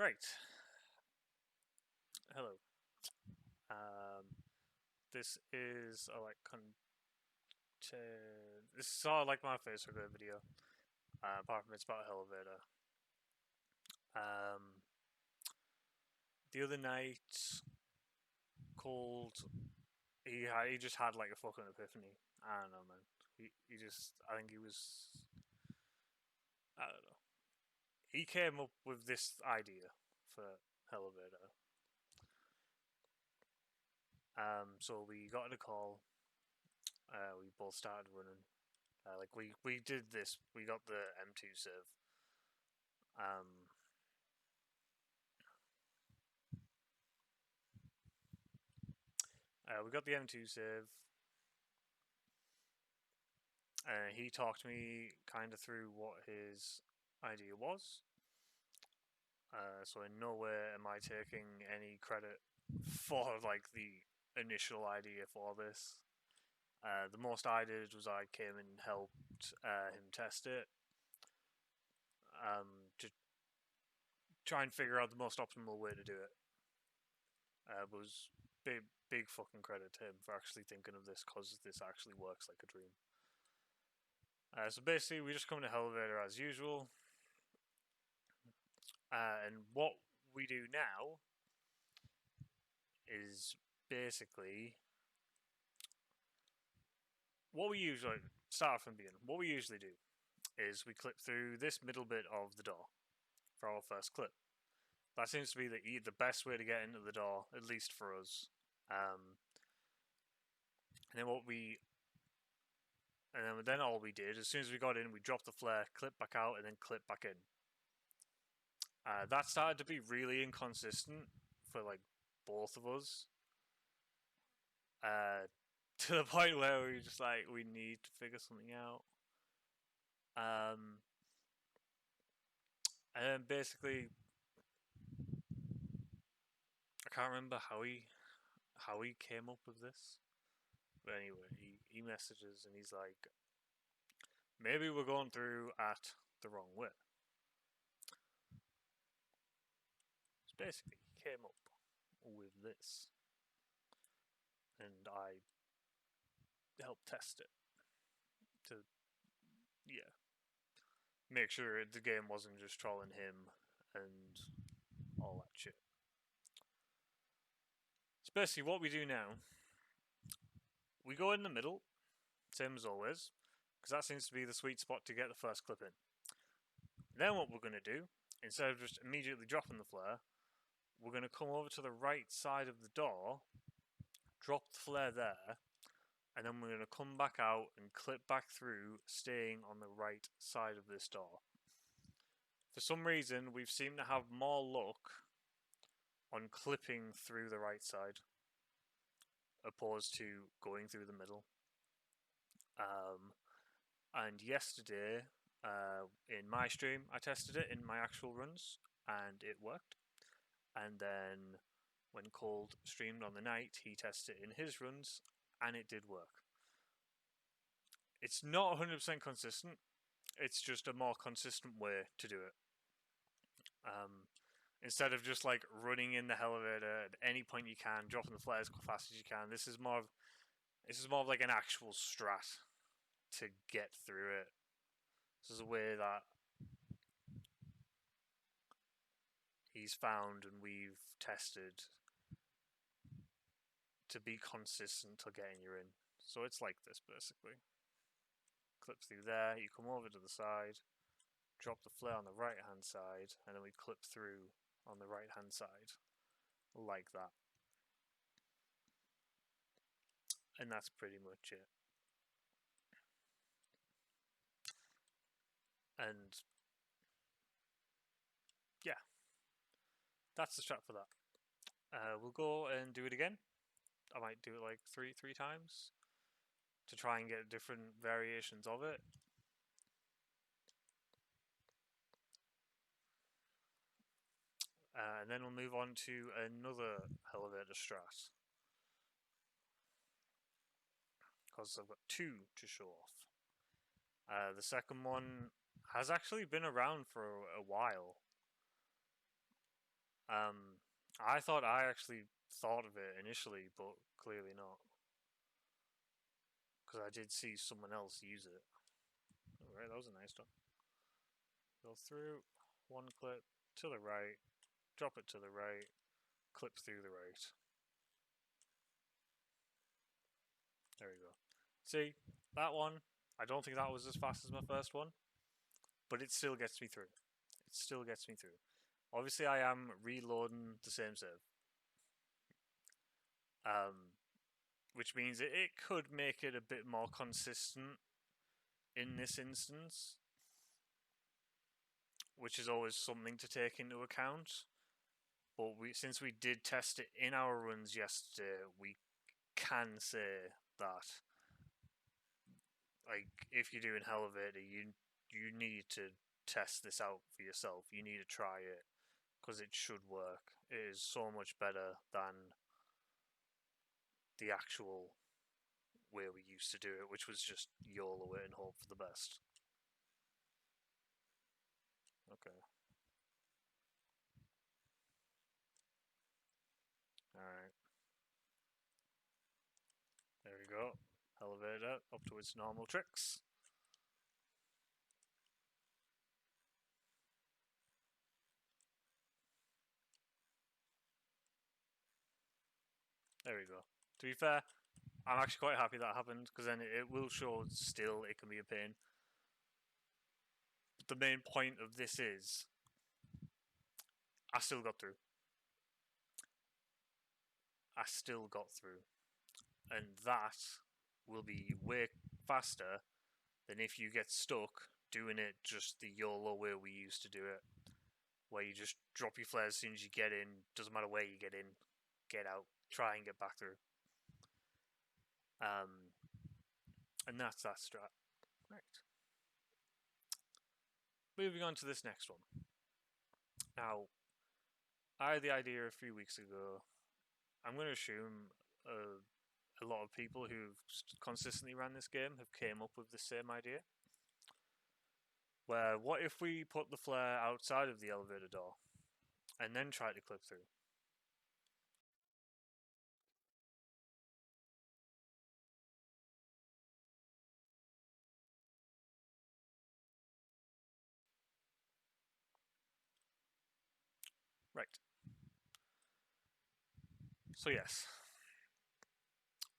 Right. Hello. This is this is sort of like my first ever video. Apart from it's about Hellevator. Um, the other night, called. He just had like a fucking epiphany. I don't know, man. I think he was. I don't know. He came up with this idea for Hellevator. So we got a call. We both started running. We did this. We got the M2 serve. Um, we got the M2 save. He talked me kind of through what his idea was. So in no way am I taking any credit for like the initial idea for this. The most I did was I came and helped him test it to try and figure out the most optimal way to do it. Was big fucking credit to him for actually thinking of this because this actually works like a dream. So basically, we just come to Hellevator as usual. And what we do now is basically what we usually start from the beginning. What we usually do is we clip through this middle bit of the door for our first clip. That seems to be the best way to get into the door, at least for us. And then then all we did, as soon as we got in, we dropped the flare, clip back out, and then clip back in. That started to be really inconsistent for like both of us. To the point where we were just like, we need to figure something out. And then basically, I can't remember how he came up with this. But anyway, he messages and he's like, maybe we're going through at the wrong way. So basically, he came up with this, and I helped test it to make sure the game wasn't just trolling him and all that shit. So basically, what we do now, we go in the middle, same as always, because that seems to be the sweet spot to get the first clip in. Then what we're going to do, instead of just immediately dropping the flare, we're going to come over to the right side of the door, drop the flare there, and then we're going to come back out and clip back through, staying on the right side of this door. For some reason, we've seemed to have more luck on clipping through the right side, opposed to going through the middle. And yesterday, in my stream, I tested it in my actual runs, and it worked. And then when Cold streamed on the night, he tested it in his runs, and it did work. It's not 100% consistent. It's just a more consistent way to do it. Instead of just like running in the elevator at any point you can, dropping the flares as fast as you can, this is more of like an actual strat to get through it. This is a way that he's found and we've tested to be consistent till getting you in. So it's like this basically. Clip through there, you come over to the side, drop the flare on the right hand side, and then we clip through on the right hand side. Like that. And that's pretty much it. And yeah, that's the strat for that. We'll go and do it again. I might do it like three times to try and get different variations of it. And then we'll move on to another Hellevator Strat, because I've got two to show off. The second one has actually been around for a while. I thought I actually thought of it initially, but clearly not. Because I did see someone else use it. Alright, that was a nice one. Go through, one clip to the right, drop it to the right, clip through the right. There we go. See, that one, I don't think that was as fast as my first one, but it still gets me through. It still gets me through. Obviously, I am reloading the same save. Which means it could make it a bit more consistent in this instance, which is always something to take into account. But since we did test it in our runs yesterday, we can say that, like, if you're doing Hellevator, you need to test this out for yourself. You need to try it because it should work. It is so much better than the actual way we used to do it, which was just YOLO it and hope for the best. Okay. Alright. There we go. Hellevator up to its normal tricks. There we go. To be fair, I'm actually quite happy that happened because then it will show still it can be a pain. But the main point of this is I still got through. I still got through. And that will be way faster than if you get stuck doing it just the YOLO way we used to do it. Where you just drop your flare as soon as you get in, doesn't matter where you get in, get out, try and get back through. And that's that strat. Right. Moving on to this next one. Now, I had the idea a few weeks ago. I'm going to assume a lot of people who've consistently ran this game have came up with the same idea. Where, what if we put the flare outside of the elevator door and then try to clip through? Right. So yes,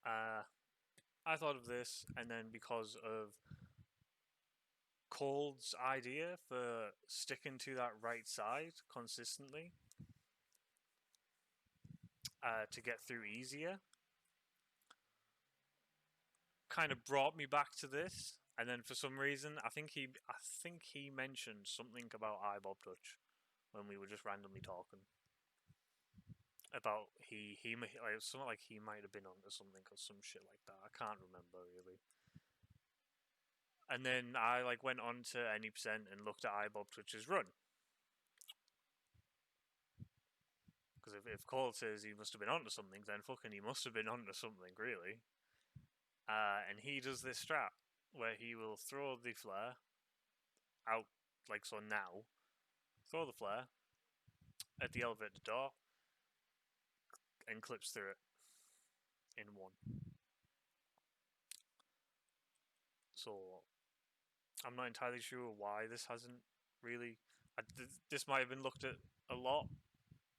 I thought of this, and then because of Cold's idea for sticking to that right side consistently to get through easier, kind of brought me back to this. And then for some reason, I think he mentioned something about iBob touch when we were just randomly talking about like something like he might have been onto something or some shit like that. I can't remember really. And then I like went on to Any Percent and looked at iBob Twitch's run. Because if Cole says he must have been onto something, then fucking he must have been onto something, really. And he does this strat where he will throw the flare out, like so now, throw the flare at the elevator door, and clips through it in one. So I'm not entirely sure why this hasn't really. This might have been looked at a lot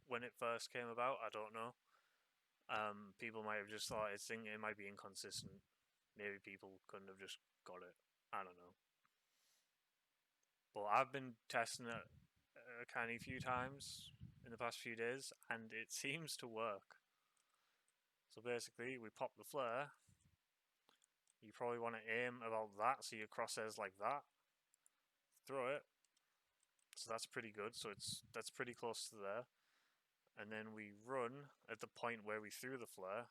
when it first came about. I don't know. People might have just thought it might be inconsistent. Maybe people couldn't have just got it. I don't know. But I've been testing it a canny few times in the past few days, and it seems to work. So basically, we pop the flare. You probably want to aim about that, so your crosshairs like that. Throw it. So that's pretty good. So that's pretty close to there. And then we run at the point where we threw the flare.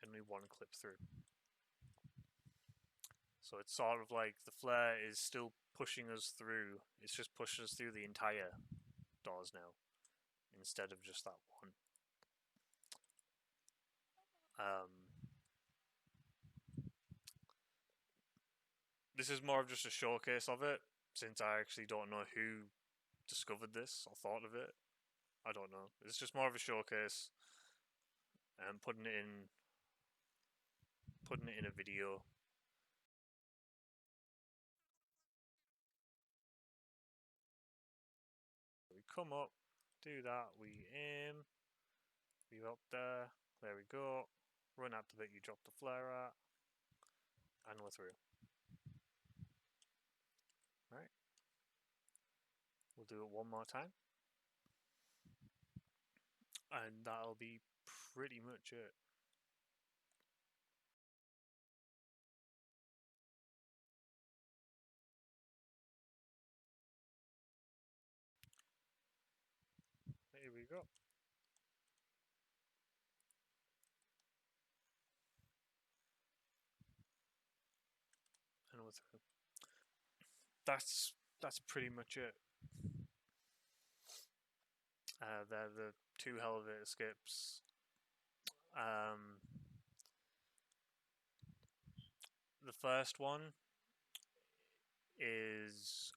And we one clip through. So it's sort of like the flare is still pushing us through. It's just pushing us through the entire doors now, instead of just that one. this is more of just a showcase of it, since I actually don't know who discovered this or thought of it. I don't know. It's just more of a showcase and putting it in a video. We come up, do that, we aim, we up there we go, run out the bit you drop the flare at, and we're through. Right, we'll do it one more time, and that'll be pretty much it. Here we go. And we're through. That's pretty much it. They're the 2 Hellevator skips. The first one is,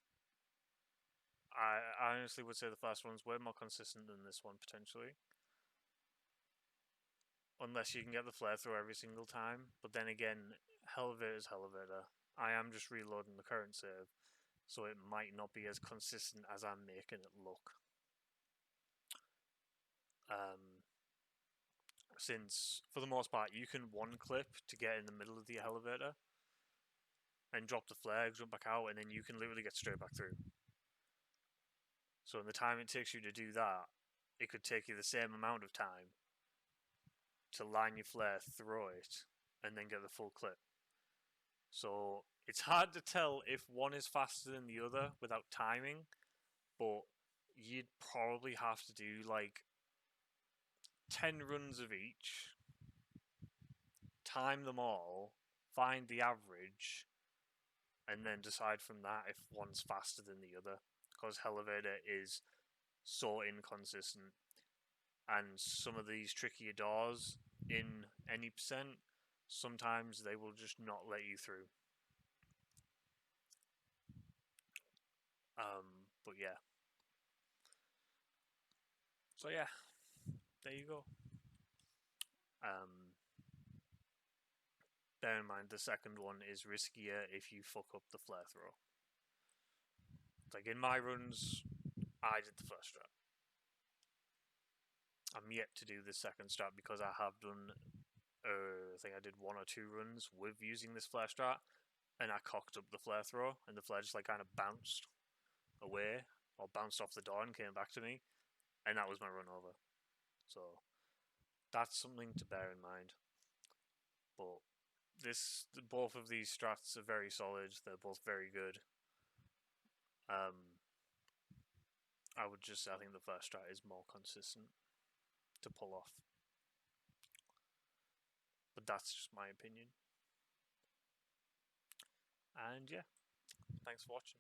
I honestly would say the first one's way more consistent than this one, potentially. Unless you can get the flare through every single time. But then again, Hellevator is Hellevator. I am just reloading the current save, so it might not be as consistent as I'm making it look. Since, for the most part, you can one clip to get in the middle of the elevator and drop the flare, jump back out, and then you can literally get straight back through. So in the time it takes you to do that, it could take you the same amount of time to line your flare, throw it, and then get the full clip. So it's hard to tell if one is faster than the other without timing, but you'd probably have to do like 10 runs of each, time them all, find the average, and then decide from that if one's faster than the other. Because Hellevator is so inconsistent, and some of these trickier doors in any percent, sometimes they will just not let you through. But yeah. So yeah, there you go. Bear in mind, the second one is riskier if you fuck up the flare throw. Like in my runs, I did the first strat. I'm yet to do the second strat because I have done, I think I did 1 or 2 runs with using this flare strat, and I cocked up the flare throw, and the flare just like kind of bounced away, or bounced off the door and came back to me, and that was my run over. So that's something to bear in mind. But both of these strats are very solid. They're both very good. I would just say I think the first strat is more consistent to pull off. But that's just my opinion. And yeah, thanks for watching.